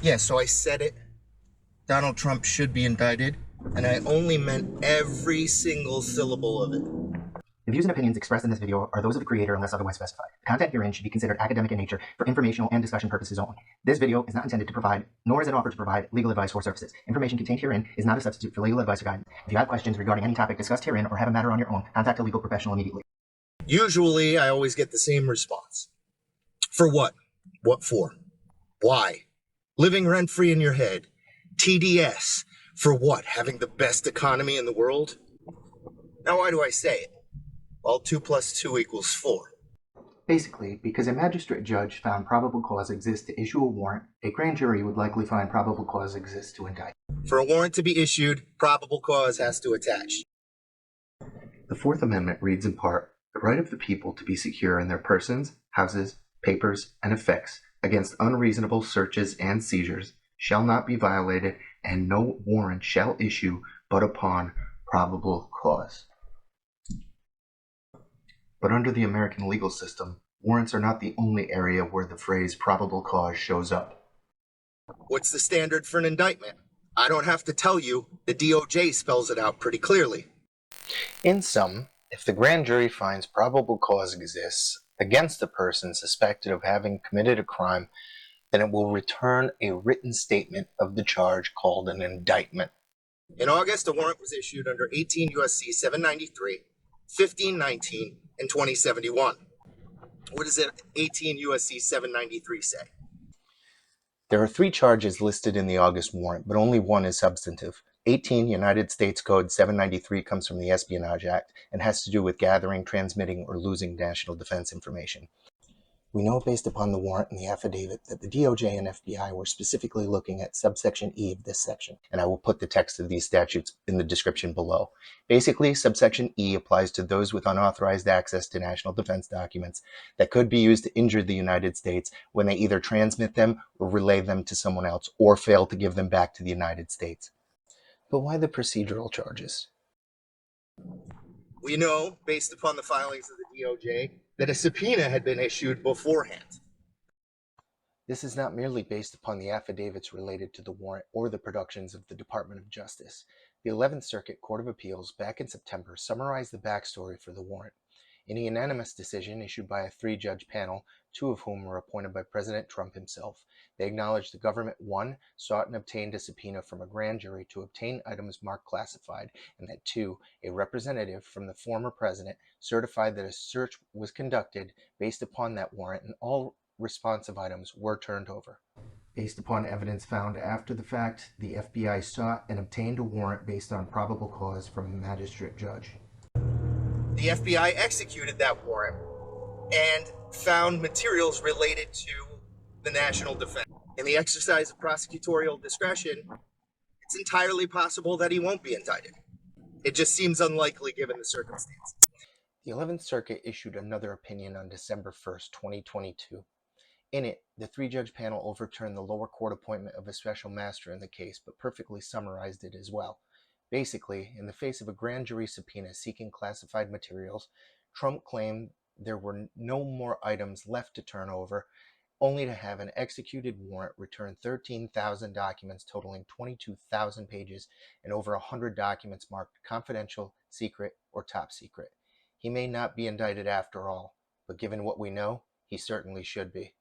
Yeah, so I said it. Donald Trump should be indicted, and I only meant every single syllable of it. The views and opinions expressed in this video are those of the creator unless otherwise specified. The content herein should be considered academic in nature for informational and discussion purposes only. This video is not intended to provide, nor is it offered to provide, legal advice or services. Information contained herein is not a substitute for legal advice or guidance. If you have questions regarding any topic discussed herein or have a matter on your own, contact a legal professional immediately. Usually, I always get the same response. For what? What for? Why? Living rent-free in your head. TDS. For what? Having the best economy in the world? Now, why do I say it? Well, 2 + 2 = 4. Basically, because a magistrate judge found probable cause exists to issue a warrant, a grand jury would likely find probable cause exists to indict. For a warrant to be issued, probable cause has to attach. The Fourth Amendment reads in part, the right of the people to be secure in their persons, houses, papers, and effects against unreasonable searches and seizures shall not be violated, and no warrant shall issue but upon probable cause. But under the American legal system, warrants are not the only area where the phrase probable cause shows up. What's the standard for an indictment? I don't have to tell you, the DOJ spells it out pretty clearly. In sum, if the grand jury finds probable cause exists against the person suspected of having committed a crime, then it will return a written statement of the charge called an indictment. In August, a warrant was issued under 18 U.S.C. 793, 1519, and 2071. What does 18 U.S.C. 793 say? There are 3 charges listed in the August warrant, but only one is substantive. 18 United States Code 793 comes from the Espionage Act and has to do with gathering, transmitting, or losing national defense information. We know based upon the warrant and the affidavit that the DOJ and FBI were specifically looking at subsection E of this section, and I will put the text of these statutes in the description below. Basically, subsection E applies to those with unauthorized access to national defense documents that could be used to injure the United States when they either transmit them or relay them to someone else or fail to give them back to the United States. But why the procedural charges? We know, based upon the filings of the DOJ, that a subpoena had been issued beforehand. This is not merely based upon the affidavits related to the warrant or the productions of the Department of Justice. The 11th Circuit Court of Appeals back in September summarized the backstory for the warrant. In a unanimous decision issued by a 3-judge panel, 2 of whom were appointed by President Trump himself, they acknowledged the government 1. Sought and obtained a subpoena from a grand jury to obtain items marked classified, and that 2. A representative from the former president certified that a search was conducted based upon that warrant and all responsive items were turned over. Based upon evidence found after the fact, the FBI sought and obtained a warrant based on probable cause from a magistrate judge. The FBI executed that warrant and found materials related to the national defense. In the exercise of prosecutorial discretion, it's entirely possible that he won't be indicted. It just seems unlikely given the circumstances. The 11th Circuit issued another opinion on December 1st, 2022. In it, the 3-judge panel overturned the lower court appointment of a special master in the case, but perfectly summarized it as well. Basically, in the face of a grand jury subpoena seeking classified materials, Trump claimed there were no more items left to turn over, only to have an executed warrant return 13,000 documents totaling 22,000 pages and over 100 documents marked confidential, secret, or top secret. He may not be indicted after all, but given what we know, he certainly should be.